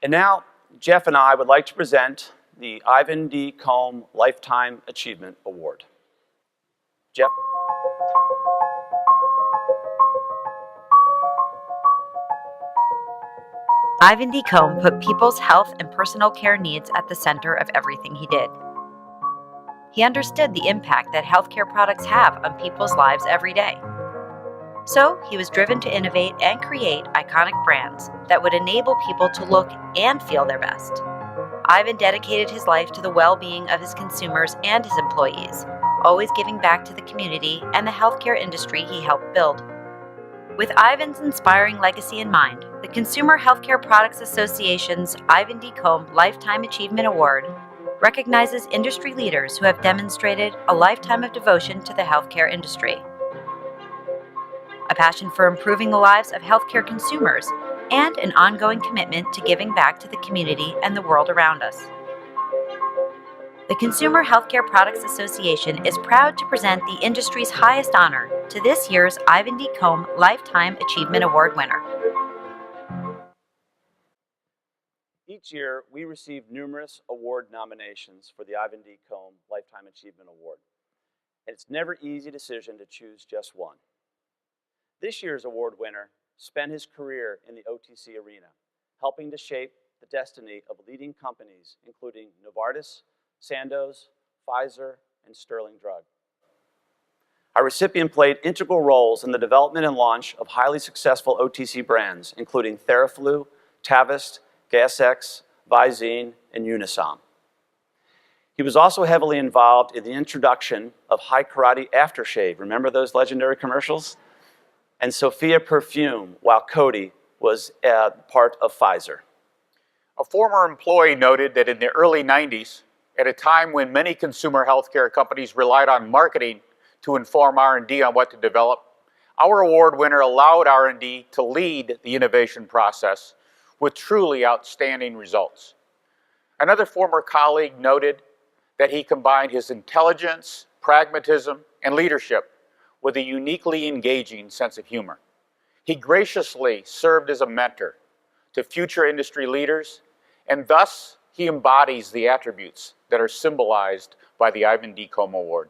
And now, Jeff and I would like to present the Ivan D. Combe Lifetime Achievement Award. Jeff? Ivan D. Combe put people's health and personal care needs at the center of everything he did. He understood the impact that healthcare products have on people's lives every day. So he was driven to innovate and create iconic brands that would enable people to look and feel their best. Ivan dedicated his life to the well-being of his consumers and his employees, always giving back to the community and the healthcare industry he helped build. With Ivan's inspiring legacy in mind, the Consumer Healthcare Products Association's Ivan D. Combe Lifetime Achievement Award recognizes industry leaders who have demonstrated a lifetime of devotion to the healthcare industry, a passion for improving the lives of healthcare consumers, and an ongoing commitment to giving back to the community and the world around us. The Consumer Healthcare Products Association is proud to present the industry's highest honor to this year's Ivan D. Combe Lifetime Achievement Award winner. Each year, we receive numerous award nominations for the Ivan D. Combe Lifetime Achievement Award. And it's never an easy decision to choose just one. This year's award winner spent his career in the OTC arena, helping to shape the destiny of leading companies, including Novartis, Sandoz, Pfizer, and Sterling Drug. Our recipient played integral roles in the development and launch of highly successful OTC brands, including Theraflu, Tavist, Gas-X, Visine, and Unisom. He was also heavily involved in the introduction of High Karate Aftershave. Remember those legendary commercials? And Sophia Perfume, while Cody was part of Pfizer. A former employee noted that in the early 90s, at a time when many consumer healthcare companies relied on marketing to inform R&D on what to develop, our award winner allowed R&D to lead the innovation process with truly outstanding results. Another former colleague noted that he combined his intelligence, pragmatism, and leadership with a uniquely engaging sense of humor. He graciously served as a mentor to future industry leaders, and thus he embodies the attributes that are symbolized by the Ivan D. Combe Award.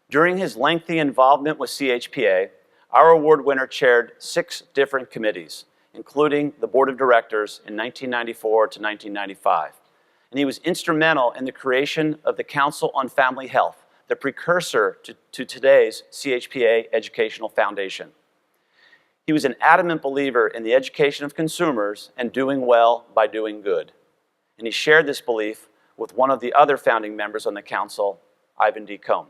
During his lengthy involvement with CHPA, our award winner chaired 6 different committees, including the board of directors in 1994 to 1995. And he was instrumental in the creation of the Council on Family Health, the precursor to today's CHPA Educational Foundation. He was an adamant believer in the education of consumers and doing well by doing good. And he shared this belief with one of the other founding members on the council, Ivan D. Combe.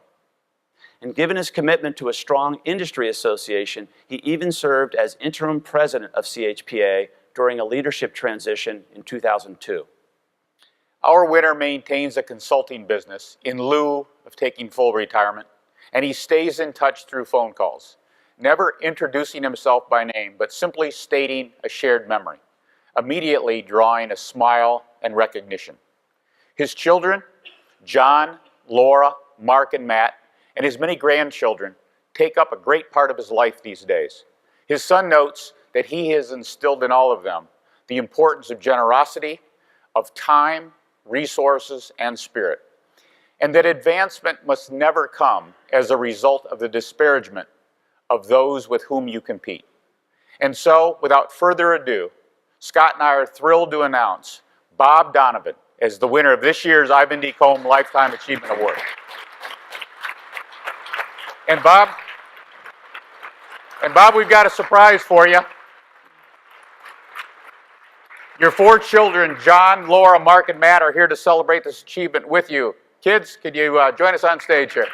And given his commitment to a strong industry association, he even served as interim president of CHPA during a leadership transition in 2002. Our winner maintains a consulting business in lieu of taking full retirement, and he stays in touch through phone calls, never introducing himself by name, but simply stating a shared memory, immediately drawing a smile and recognition. His children, John, Laura, Mark, and Matt, and his many grandchildren take up a great part of his life these days. His son notes that he has instilled in all of them the importance of generosity, of time, resources, and spirit, and that advancement must never come as a result of the disparagement of those with whom you compete. And so, without further ado, Scott and I are thrilled to announce Bob Donovan as the winner of this year's Ivan D. Combe Lifetime Achievement Award. And Bob, we've got a surprise for you. Your 4 children, John, Laura, Mark, and Matt, are here to celebrate this achievement with you. Kids, could you join us on stage here?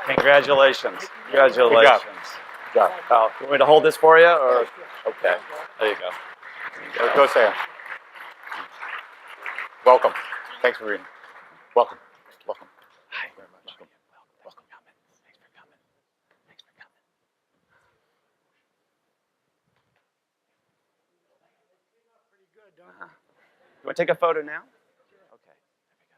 Congratulations. Congratulations. Good job. You want me to hold this for you? Or? Okay. There you go. Go say it. Welcome. Thanks for reading. Welcome. Welcome. Hi. Very much. Welcome. Welcome. Thanks for coming. Thanks for coming. You want to take a photo now? Okay. There we go.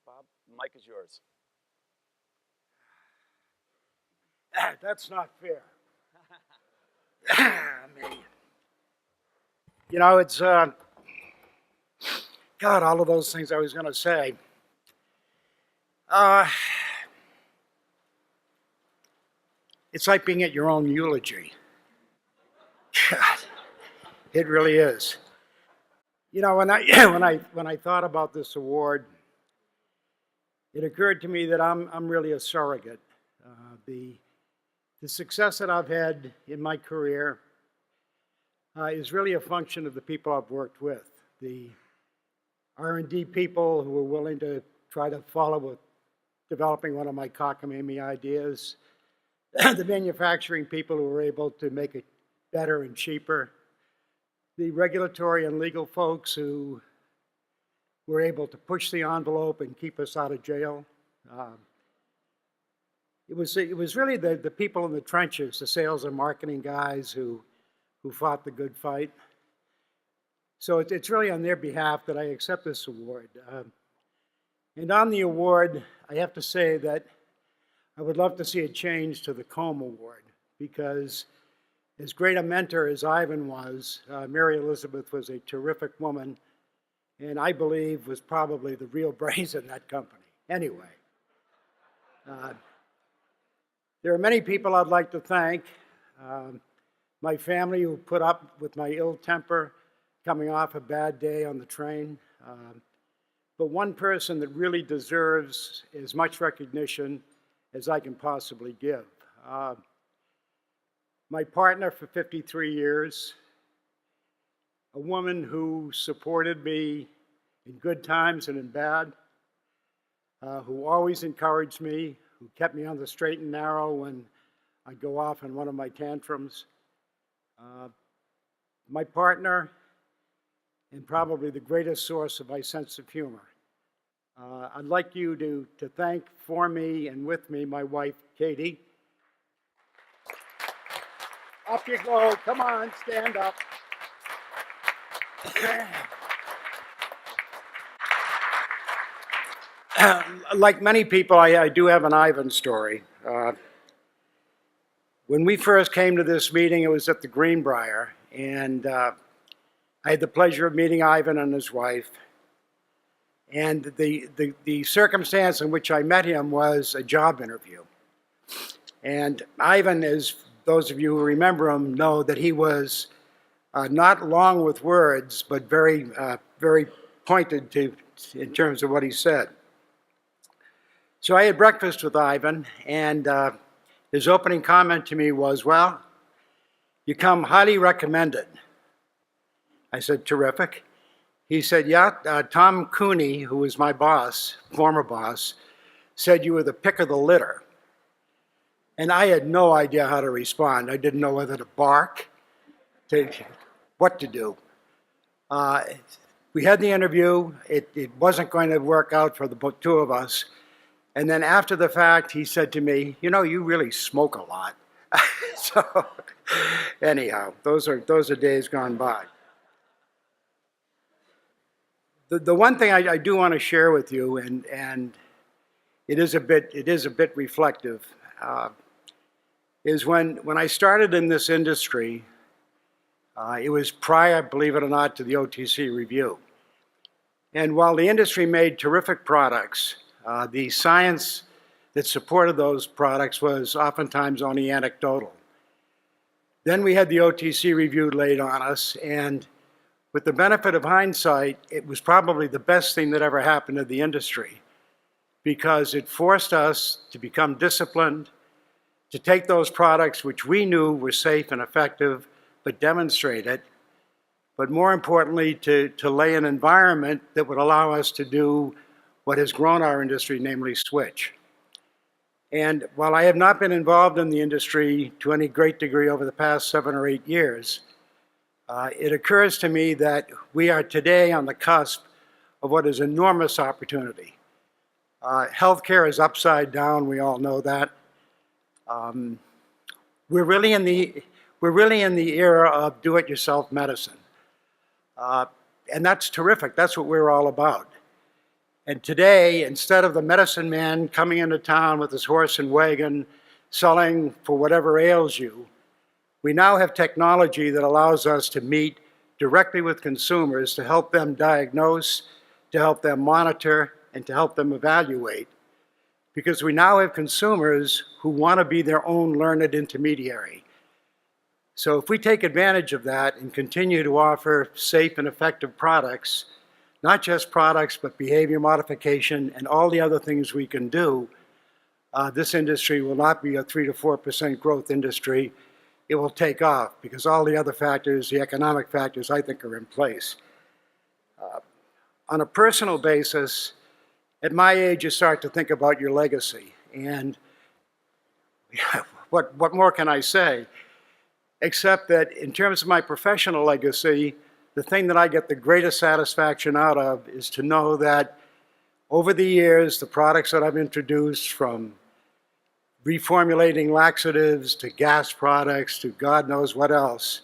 Bob, the mic is yours. That's not fair. I mean, you know, it's, God, all of those things I was going to say. It's like being at your own eulogy. God, it really is. You know, when I thought about this award, it occurred to me that I'm really a surrogate. The success that I've had in my career is really a function of the people I've worked with. The R&D people who were willing to try to follow with developing one of my cockamamie ideas. The manufacturing people who were able to make it better and cheaper. The regulatory and legal folks who were able to push the envelope and keep us out of jail. It was really the people in the trenches, the sales and marketing guys who fought the good fight. So it's really on their behalf that I accept this award. And on the award, I have to say that I would love to see a change to the Combe Award, because as great a mentor as Ivan was, Mary Elizabeth was a terrific woman, and I believe was probably the real brains in that company. Anyway, there are many people I'd like to thank. My family, who put up with my ill temper coming off a bad day on the train. But one person that really deserves as much recognition as I can possibly give. My partner for 53 years, a woman who supported me in good times and in bad, who always encouraged me, who kept me on the straight and narrow when I go off on one of my tantrums. My partner, and probably the greatest source of my sense of humor. I'd like you to thank for me and with me my wife, Katie. Up you go, come on, stand up. Like many people, I do have an Ivan story. When we first came to this meeting, it was at the Greenbrier, and I had the pleasure of meeting Ivan and his wife. And the circumstance in which I met him was a job interview. And Ivan, as those of you who remember him know, that he was not long with words, but very pointed in terms of what he said. So I had breakfast with Ivan, and his opening comment to me was, "Well, you come highly recommended." I said, "Terrific." He said, "Yeah, Tom Cooney, who was my boss, former boss, said you were the pick of the litter." And I had no idea how to respond. I didn't know whether to bark, what to do. We had the interview. It wasn't going to work out for the two of us. And then after the fact, he said to me, "You know, you really smoke a lot." So anyhow, those are days gone by. The one thing I do want to share with you, and it is a bit reflective, is when I started in this industry, it was prior, believe it or not, to the OTC review. And while the industry made terrific products, the science that supported those products was oftentimes only anecdotal. Then we had the OTC review laid on us, and with the benefit of hindsight, it was probably the best thing that ever happened to the industry, because it forced us to become disciplined, to take those products which we knew were safe and effective, but demonstrate it, but more importantly, to lay an environment that would allow us to do what has grown our industry, namely switch. And while I have not been involved in the industry to any great degree over the past 7 or 8 years, it occurs to me that we are today on the cusp of what is enormous opportunity. Healthcare is upside down, we all know that. We're really in the era of do-it-yourself medicine. And that's terrific, that's what we're all about. And today, instead of the medicine man coming into town with his horse and wagon, selling for whatever ails you, we now have technology that allows us to meet directly with consumers to help them diagnose, to help them monitor, and to help them evaluate. Because we now have consumers who want to be their own learned intermediary. So if we take advantage of that and continue to offer safe and effective products, not just products, but behavior modification and all the other things we can do, this industry will not be a 3 to 4% growth industry. It will take off because all the other factors, the economic factors, I think are in place. On a personal basis, at my age, you start to think about your legacy. And what more can I say? Except that in terms of my professional legacy, the thing that I get the greatest satisfaction out of is to know that over the years, the products that I've introduced, from reformulating laxatives to gas products to God knows what else,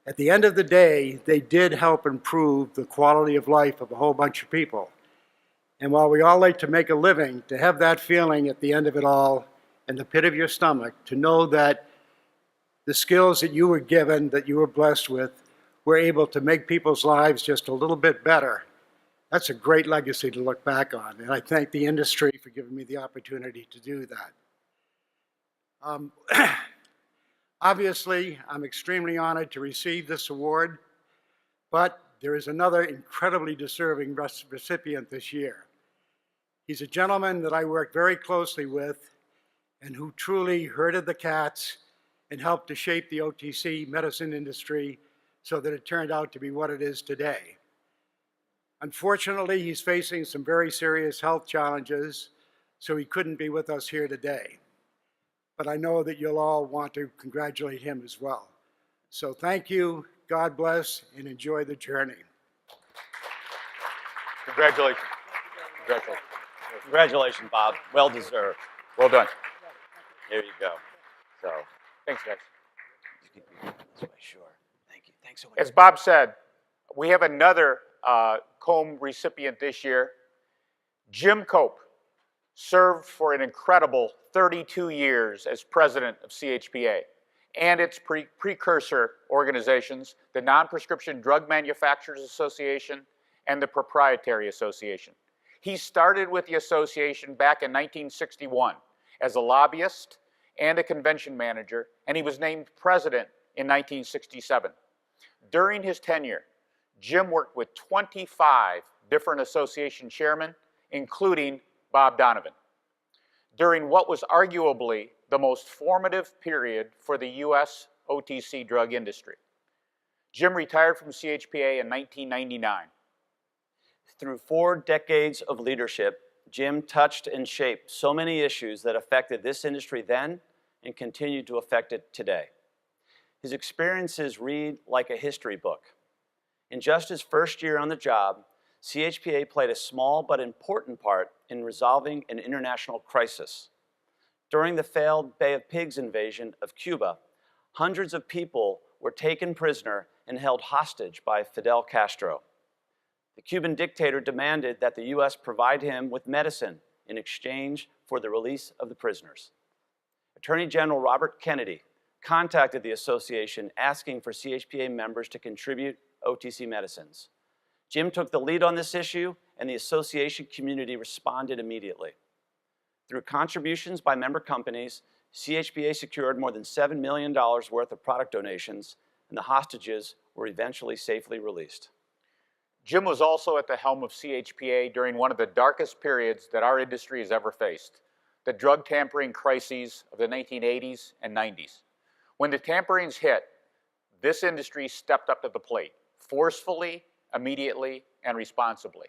at the end of the day, they did help improve the quality of life of a whole bunch of people. And while we all like to make a living, to have that feeling at the end of it all, in the pit of your stomach, to know that the skills that you were given, that you were blessed with, were able to make people's lives just a little bit better, that's a great legacy to look back on. And I thank the industry for giving me the opportunity to do that. Obviously, I'm extremely honored to receive this award, but there is another incredibly deserving recipient this year. He's a gentleman that I worked very closely with and who truly herded the cats and helped to shape the OTC medicine industry so that it turned out to be what it is today. Unfortunately, he's facing some very serious health challenges, so he couldn't be with us here today. But I know that you'll all want to congratulate him as well. So thank you, God bless, and enjoy the journey. Congratulations. Congratulations. Congratulations, Bob. Well deserved. Well done. There you go. So, Thanks, guys. this way, sure. Thank you. Thanks so much. As Bob said, we have another Combe recipient this year. Jim Cope served for an incredible 32 years as president of CHPA and its precursor organizations, the Non-Prescription Drug Manufacturers Association and the Proprietary Association. He started with the association back in 1961 as a lobbyist and a convention manager, and he was named president in 1967. During his tenure, Jim worked with 25 different association chairmen, including Bob Donovan, during what was arguably the most formative period for the U.S. OTC drug industry. Jim retired from CHPA in 1999. Through 4 decades of leadership, Jim touched and shaped so many issues that affected this industry then and continue to affect it today. His experiences read like a history book. In just his first year on the job, CHPA played a small but important part in resolving an international crisis. During the failed Bay of Pigs invasion of Cuba, hundreds of people were taken prisoner and held hostage by Fidel Castro. The Cuban dictator demanded that the U.S. provide him with medicine in exchange for the release of the prisoners. Attorney General Robert Kennedy contacted the association asking for CHPA members to contribute OTC medicines. Jim took the lead on this issue, and the association community responded immediately. Through contributions by member companies, CHPA secured more than $7 million worth of product donations, and the hostages were eventually safely released. Jim was also at the helm of CHPA during one of the darkest periods that our industry has ever faced, the drug tampering crises of the 1980s and 90s. When the tamperings hit, this industry stepped up to the plate, forcefully, immediately, and responsibly.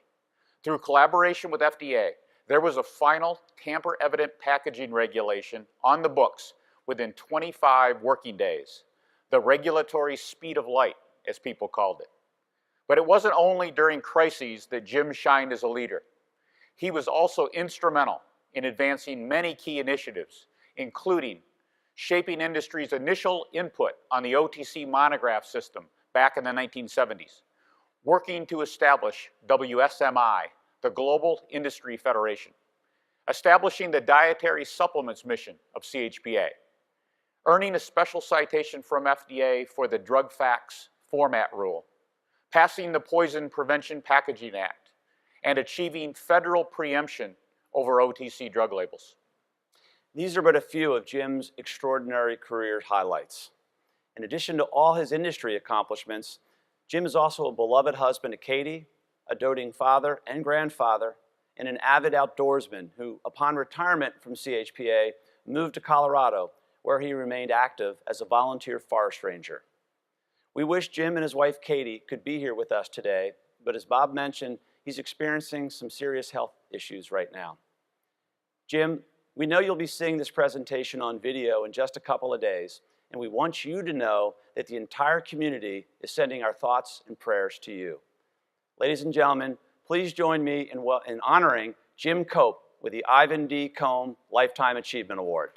Through collaboration with FDA, there was a final tamper-evident packaging regulation on the books within 25 working days, the regulatory speed of light, as people called it. But it wasn't only during crises that Jim shined as a leader. He was also instrumental in advancing many key initiatives, including shaping industry's initial input on the OTC monograph system back in the 1970s, working to establish WSMI, the Global Industry Federation, establishing the dietary supplements mission of CHPA, earning a special citation from FDA for the drug facts format rule, passing the Poison Prevention Packaging Act, and achieving federal preemption over OTC drug labels. These are but a few of Jim's extraordinary career highlights. In addition to all his industry accomplishments, Jim is also a beloved husband to Katie, a doting father and grandfather, and an avid outdoorsman who, upon retirement from CHPA, moved to Colorado, where he remained active as a volunteer forest ranger. We wish Jim and his wife Katie could be here with us today, but as Bob mentioned, he's experiencing some serious health issues right now. Jim, we know you'll be seeing this presentation on video in just a couple of days, and we want you to know that the entire community is sending our thoughts and prayers to you. Ladies and gentlemen, please join me in honoring Jim Cope with the Ivan D. Combe Lifetime Achievement Award.